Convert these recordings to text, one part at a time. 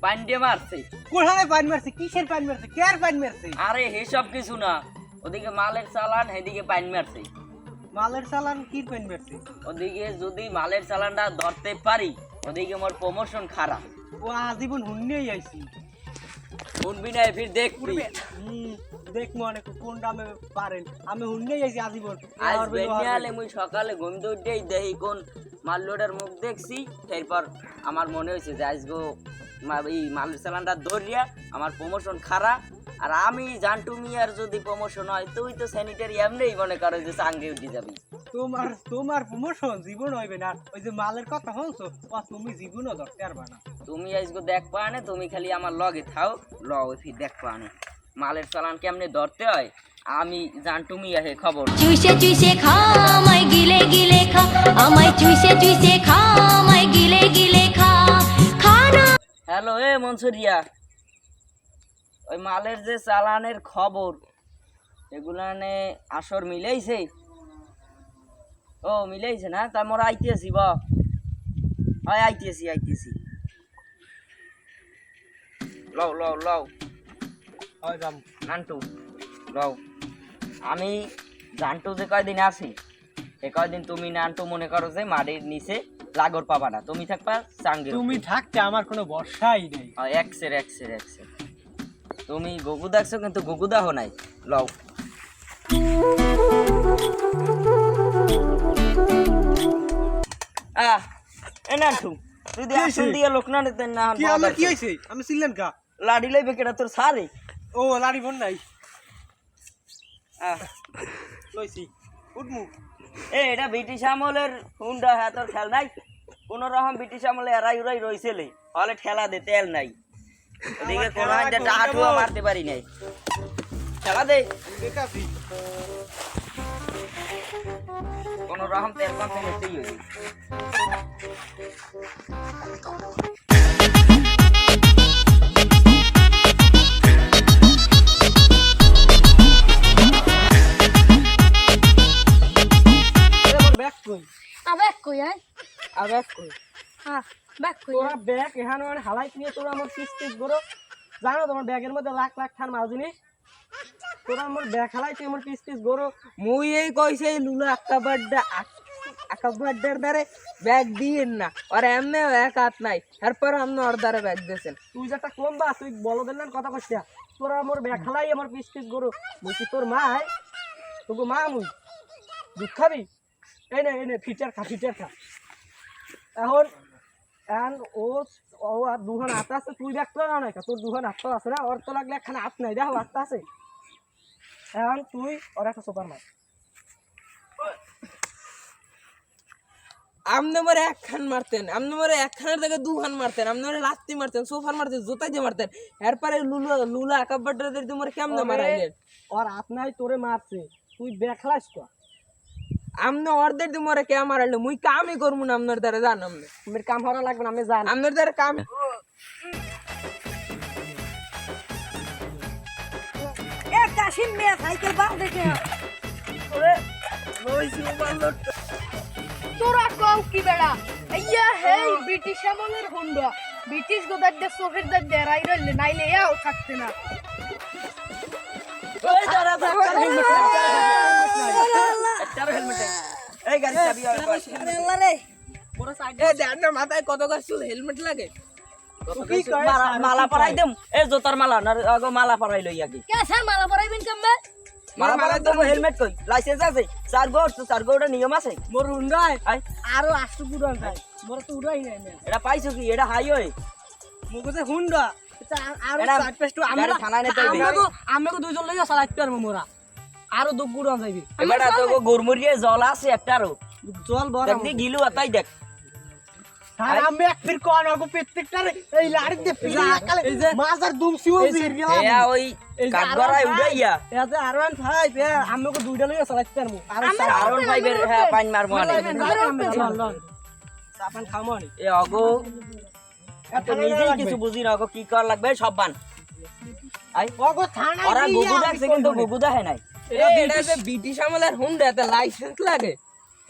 পানি দিয়ে মারছে। কোথায় পানি মারছে? কিসের পানি মারছে? কে আর পানি মারছে? আরে এসব কিছু না, ওদিকে মালের চালান, এদিকে পানি মারছে। মালের চালান কি পানি মারছে? ওদিকে যদি মালের চালানটা ধরতে পারি, ওদিকে মোর প্রমোশন খারাপ। ও আজীবন হুন্নেই আইছি। শুনবি না ফির দেখবি। দেখ মনে কোন দামে পারেন। আমি হুন্নেই আইছি আজীবন। আজ বেনিয়ালে মুই সকালে ঘুম থেকে উঠেই দেখি কোন মাল লোডের মুখ দেখছি, এরপর আমার মনে হয়েছে যে আজগো এই মালের চালানটা ধরিয়া আমার প্রমোশন খারাপ। আর আমি জানটু মিয়ার যদি প্রমোশন হয়, তুই তো স্যানিটারি এমনিই মনে করো যে চাঙ্গে উঠে যাবি। তোমার প্রমোশন জীবন হইবে না। ওই যে মালের কথা বলছো, তুমি জীবনও ধরতে পারবা না। তুমি আজকে দেখ পানে, তুমি খালি আমার লগে থাও, ফির দেখ পানে মালের চালান কেমনে ধরতে হয়। আমি জানটু মিয়া হে খবর। চুইসে চুইসে খা আমায় গিলে গিলে খা, আমায় চুইসে চুইসে খা আমায় গিলে গিলে খা, খানা। হ্যালো মনসুরিয়া, ওই মালের যে চালানের খবর এগুলানে আসর মিলাইছে? ও মিলাইছে না? তা মোরা আইতেছি আইতেছি লও হয় যাম নান্টু লও। আমি জানটু যে কয়দিন আছি, এ কয়দিন তুমি নান্টু মনে করো যে মাটির নিচে লাগর পাবা না, তুমি থাকবা চাঙ্গে। তুমি থাকতে আমার কোনো ভরসাই নেই। একসের তুমি গগু দেখছো, কিন্তু গগু দাহ নাই। লও নান্টু তুই দিয়ে আসন দিয়ে লোক না নিতেন না। কি আমার কি হইছে? আমি ছিলেন কা লাড়ি লইবে কেটা তোর সারে? ও লাড়ি বন নাই। লইছি উঠমু। এটা ব্রিটিশ আমলের হুন্ডা, হ্যাঁ তোর খেল নাই? কোন রকম ব্রিটিশ আমলে এরাই উড়াই রইছেলে, হলে ঠেলা দে, তেল নাই। ওদিকে কোন টাটুয়া মারতে পারি নাই, ঠেলা দে। কোন রকম তেল পাম্পে নিতেই হইবে। ব্যাগ কই? আবেক কই আয়? ব্যাগ কই? হ্যাঁ ব্যাক কই। তোরা ব্যাগ এখানে মানে হালাই নিয়ে তোরা আমার পিস করো। জানো তোমার ব্যাগের মধ্যে লাখ লাখ খান মাল জিনিস। তোরা আমার ব্যাগ হালাইতে আমার পিস গরো। মুই এই কইছে লুলা আকাবাড্ডার দ্বারে ব্যাগ দিয়েন না, আর এমনি এক হাত নাই, তারপর আপনি ওর দ্বারে ব্যাগ দিয়েছেন। তুই যেটা কম বা তুই বলদের না কথা কইছিস। তোরা আমার ব্যাগ হালাই আমার পিস গরো। মুই কি তোর মা? তোকে মা মুই দুধ খাবি? এই নে ফিটার খা। এখন ও আর দুখান হাত আছে, তুই দেখতে না নাই তোর দুখান হাত আছে না? ওর তো লাগলে একখানে হাত নাই, দেখো হাত আছে। এখন তুই ওর একটা সুপার মার। আপনি মরে একখান মারতেন, আপনি মরে একখানের জায়গায় দুখান মারতেন, আপনি মরে লাত্তি মারতেন, সোফার মারতেন, জোতা দিয়ে মারতেন। এরপরে লুলা আকাবাড্ডার মরে কেমনে মারাইলেন? ওর হাত নাই, তোরে মারছে, তুই দেখলাস তো। আমনে অর্ধেক দিয়ে মরে কে মারাইলো? মুই কামই করবো না আপনার দ্বারা, জান আপনি আমার কাম হওয়া লাগবে না, আমি জান আপনার দ্বারা কাম। কাশিম মিয়া সাইকেল বাদ দেখে তোরা কও কি বেড়া? ইয়া হে ব্রিটিশ আমলের হুন্ডা, ব্রিটিশ গোদার দে সোফের দে দেরাই রইলে নাইলে এও থাকতে না। ওই দাঁড়া হেলমেট এই গাড়ি চাবি আর আল্লাহ রে পুরো সাইড এ দেন না, মাথায় কত গাছ হেলমেট লাগে। মালা পরাই দেম, এ জোতার মালা না আগো মালা পরাই লই আগে। কেসে মালা পরাইবেন কেমনে? মালা পরাই দেব, হেলমেট কই? লাইসেন্স আছে? চারগোটা নিয়ম আছে। মোর হুন্ডাই আই আরো 8 পুরান ভাই, মোর তো উড়াই নাই না। এটা পাইছো কি? এটা হাইওয়ে মুগতে হুন্ডা আরো এটা 4-5 আমরা থানায় নিতে হইবে। আমরা দুইজন লইয়া চালাইতে পারবো মোরা, আরো দুগ পুরান যাইবি। এবারে তো গরমুরিয়ে জল আছে একটারও, জল বড় দেখ দি গিলু আতাই দেখ। আর আমি এক ফির কোন আগো প্রত্যেকটারে এই লাড়ি দে পিলা কালে মাজার দুমসিও বের গেলাম। এ ওই কাঠগড়ায় উড়াইয়া এতে আরওয়ান ভাই বে আমগো দুইটা লইয়া চালাইতে পারবো। আরন ভাইবের হ্যাঁ পাইন মারবো আনে সাপান খামনি এ অগো এত নিজেই কিছু বুঝি না। অগো কি কর লাগবে সব বান আই আগো থানা ওরা গুগু ডাকছে, কিন্তু গুগু দেখে নাই। এটা যে ব্রিটিশ আমলের হুন্ডা, এতে লাইসেন্স লাগে।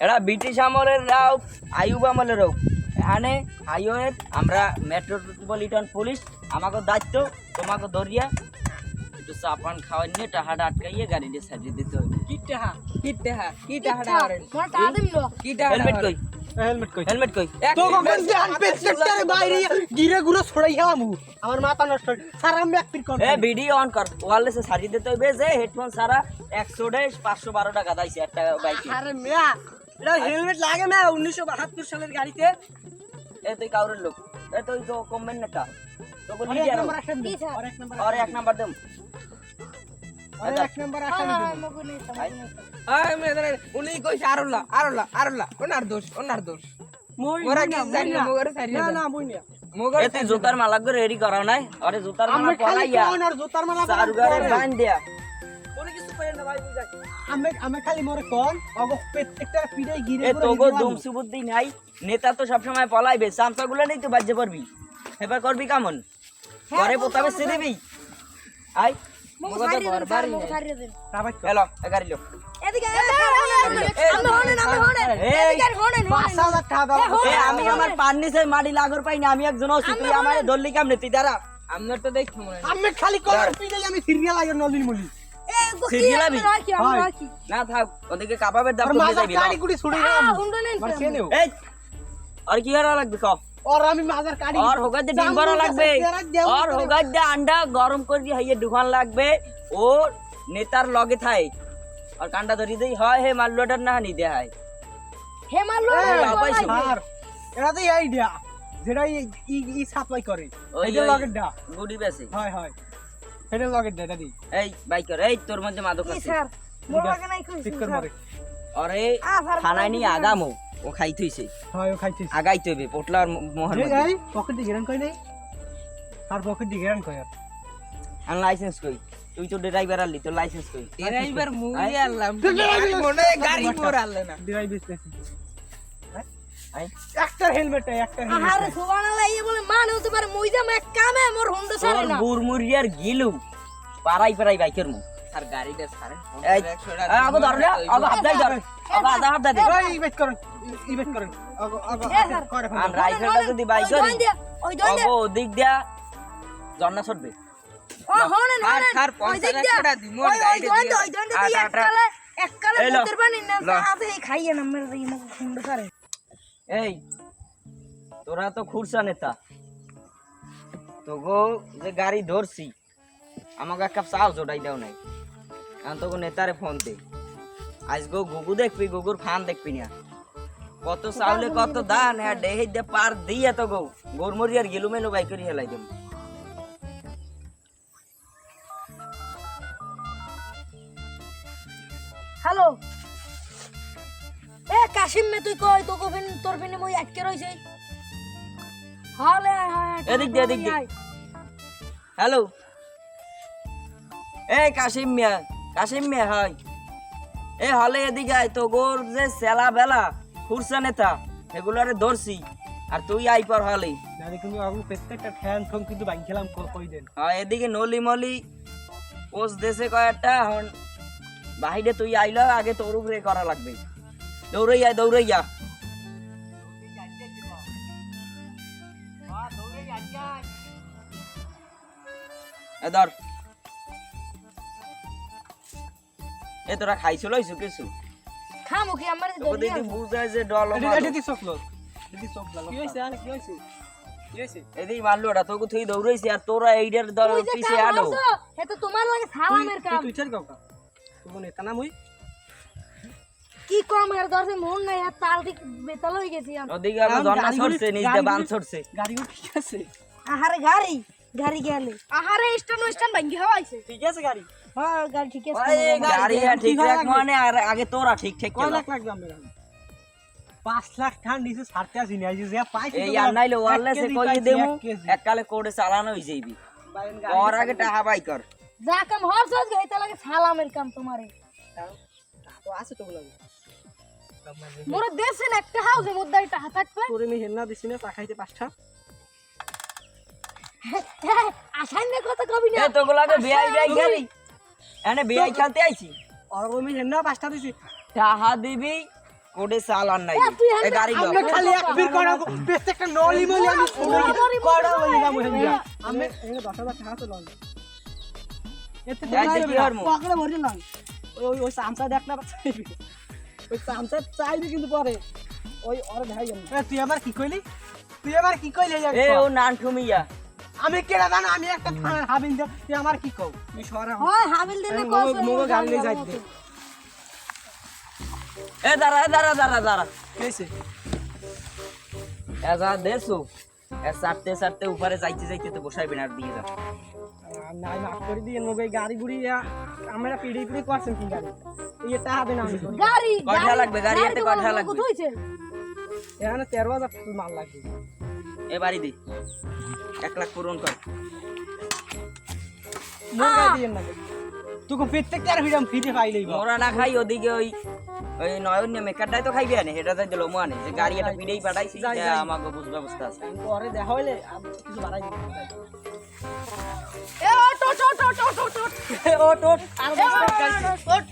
এরা ব্রিটিশ আমলের রাও, আইয়ুব আমলের রাও, এখানে হাইওয়ে আমরা মেট্রোপলিটন পুলিশ আমাকে দায়িত্ব তোমাকে ধরিয়া একটু চাপান খাওয়াই নিয়ে টাহাটা আটকাইয়ে গাড়িটা সাজিয়ে দিতে হবে। কি টাহাটা আরে মোর টাকা দিম না কি টাহাটা হেলমেট কই হেলমেট কই হেলমেট কই তো কখন জান পেছটারে বাইরে গিরে গুলো ছড়াই আমু আমার মাথা নষ্ট স্যার আমি এক পিট কর এ ভিডিও অন কর ওয়ারলেসে সাজিয়ে দিতে হবে যে হেডফোন সারা 100 টাকা দাইছে একটা বাইকে। আরে মিয়া এটা হেলমেট লাগে না 1972 সালের গাড়িতে এ তুই কাউরের লোক এ তুই তো কমবেন না কা তো আরে বলি এক আর নাম্বার আসেন কি স্যার? আর এক নাম্বার আর এক নাম্বার দেম আরে এক নাম্বার আসেন হ্যাঁ মগু নেই তো আয় মেদরে উনি কইছে আরলা ওনার দোষ মোরা কি জানি না মোগরে সারি না না মুই না মোগরে এ তুই জুতার মালা করে রেডি করাও নাই আরে জুতার মালা আমি খালি পরাইয়া কোন আর জুতার মালা চারুগারে বান দিয়া কোন কিছু করেন না ভাই বুঝাই আমি খালি মোরে কোন অগো প্রত্যেকটা পিড়াই গিরে এ তোগো দুমসু বুদ্ধি নাই নেতা তো সব সময় পলাইবে চামচাগুলো নেই তো বাজ্যে পারবি এবার করবি কেমন ঘরে পোতাবে সে দিবি আই মগু সারি দেন স্যার মগু সারি দেন হ্যালো গাড়ি লো এদিকে আমি হনেন এদিকে হনেন 5000 টাকা দাও এ আমি আমার পান্নিসে মাটি লাগর পাই না আমি একজন আছি তুই আমারে ধরলি কেমনে তুই দাঁড়া আমনের তো দেখ আমি খালি কোন পিড়াই আমি সিরিয়াল আইর নলিন মলি এ গো কি সিরিয়াল আবি? রাখি আমি রাখি না থাক ওদিকে কাবাবের দাম আর তো মাঝে যাবি গাড়ি গুড়ি ছুড়ে গেলাম হুন্ডা নেন আর কে নেও এই আর কি করা লাগবে ক আর আমি মাজার গাড়ি আর হোগাতে ডিম করা লাগবে আর হোগাতে আন্ডা গরম করে হাইয়ে ঢুকান লাগবে ও নেতার লগে থাই আর কান্ডা ধরি দেই হয় হে মাল্লোটার না নি দে হয় হে মারলো পাইছো আর এটা তো আইডিয়া যেটা ই সাপ্লাই করে ওই এটা লগের দা গুডি বেসে হয় এটা লগের দা দাদি এই বাইকার এই তোর মধ্যে মাদক কি আছে স্যার মোর লাগে নাই কইছি ঠিক করে মারে আরে স্যার খানায় নি আগামো ও খাই থইছে হয় ও খাইছিস আগাইতে হবে পোটলার মোহন এই এই পকেট দিয়ে গেরান কই নাই আর পকেট দিয়ে গেরান কই আর আর লাইসেন্স কই তুই তো ড্রাইভার আলি তোর লাইসেন্স কই ড্রাইভার মুই আনলাম গাড়ি মোর আনলে না ড্রাইভ বিজনেস আই একটা হেলমেট একটা আরে সুবহানাল্লাহ এই বলে মানে হতে পারে মই যে এক কামে মোর হুন্ডা তোর ছাড়ে না বুরমুরিয়ার গিলু পারাই বাইকের মু স্যার গাড়িটা ছাড়েন এই আগো ধর রে আগো হাত দাই ধর আগো আধা হাত দে ওই ইবেট করেন ইবেট করেন আগো আগো করে আর রাইফেলটা যদি বাইক করি ওই দই আগো দিক দিয়া জন্না ছড়বে ও হনেন হনেন ওই দিক দিয়া ওই দই দিয়া এককালে এই লো, মুতের পানি না লো। সাথে খাইয়ে না মেরে দিই মগ হুন্ডা ছাড়ে এই তোরা তো খুরসা নেতা তো গো যে গাড়ি ধরছি আমাকে এক কাপ চাও জোটাই দাও নাই এখন তোকে নেতারে ফোন দে আজ গো গুগু দেখবি গুগুর ফান দেখবি না কত চাউলে কত দান হ্যাঁ ডেহে দে পার দিয়ে তো গো গোরমরিয়ার গেলু মেলু বাই করি হেলাই দেব হ্যালো এ কাশিম মে তুই কই তো কবিন তোর বিনে মই আটকে রইছে হালে হায় এদিক দে এদিক দে হ্যালো এই কাশিম মিয়া হাই এ হলে এদিকে আয় তো গোর যে সেলা বেলা খুরসা নেতা এগুলারে ধরছি আর তুই আই পর হলে জানি কিন্তু আগু প্রত্যেকটা ফ্যান ফোন কিন্তু বাইক খেলাম কই দেন এদিকে নলি মলি পোস দেশে কয়েকটা হন বাহিরে তুই আইলা আগে তোর উপরে করা লাগবে দৌড়াইয়া এ ধর এ তোরা খাইছো লইছো কিছু খামু কি আমার তোকে দেখি বুঝায় যে ডল এটি চকলো এটি চকলো কি হইছে আর কি হইছে কি হইছে এদিকে মারলো ওটা তোকে তুই দৌড়াইছি আর তোরা এইটার দল পিছে আডো হে তো তোমার লাগে সালামের কাম তুই চল কাকা তুমি নেতা না মুই কি কম এর দরছে মন নাই আর তাল দিক বেতাল হয়ে গেছি আমি ওদিকে আমার জন্না ছড়ছে নিজ দিয়ে বান ছড়ছে গাড়ি ঠিক আছে আহারে গাড়ি গেলে আহারে স্টান ভাঙ্গি হওয়াইছে ঠিক আছে গাড়ি হ্যাঁ গাড়ি ঠিক আছে গাড়ি ঠিক রাখ মানে আর আগে তোরা ঠিক ঠিক কয় কেলা লাখ লাগবে আমার 5 লাখ টাকা দিছে ছাড়তে আসি না যে পাইছি এই আর নাইলে ওয়ারলেসে কই দেমু এককালে কোডে চালানো হই যাইবি ওর আগে টাকা বাই কর যা কাম হর সজ গইতে লাগে সালামের কাম তোমারে তো আছে তো বলা মোর দেশে না একটা হাউসে মুদ্দাই টাকা থাকবে তোরে মি হেলনা দিছি না পাখাইতে 5টা আসাই না কথা কবি না এ তোগুলাকে বিআই খেলি এনে বিআই খেলতে আইছি আর মি হেলনা 5টা দিছি টাকা দিবি কোডে চাল আর নাই তুই এই গাড়ি লো আমি খালি এক বীর করা বেশ একটা নলি মলি আমি করা বলি না মহেন দিয়া আমি এনে 10,000 টাকা তো লন এতে এই যে কি হরমু পকেটে ভরি লন ওই চামচা দেখ না ওই চামচা চাইবি কিন্তু পরে ওই ওর ভাই তুই আবার কি কইলি এ ও নান ঠুমিয়া আমি কেডা জানো আমি একটা থানার হাবিল দে তুই আমার কি কও তুই সরা হয় হাবিল দিলে কস মোগো গাড়ি নিয়ে যাই দে এ দাঁড়া কইছে এ যা দেছো এ সারতে উপরে যাইতে তো বসাইবেন আর দিয়ে যা নাই মাফ করে দিয়েন মোগো এই গাড়ি গুড়ি আমরা পিড়ি করছেন কি গাড়ি এটা হবে না আমি করি গাড়ি কয়টা লাগবে গাড়ি এতে কয়টা লাগবে কইছে এখানে 13,000 মাল লাগবে এ বাড়ি দি 1 লাখ পূরণ কর মোগো দিয়েন না তুই প্রত্যেকটা ভিডিও ফ্রি পাইলেই মোরা না খাই ওদিকে ওই নয়ন মেকারটাই তো খাইবে না এটা তাই দিল মানে যে গাড়ি এটা পিড়েই পাঠাইছি আমাকে বুঝ ব্যবস্থা আছে পরে দেখা হইলে কিছু বাড়াই দিবি এ ওট ওট ওট ওট ওট ওট ও টোট আর ওট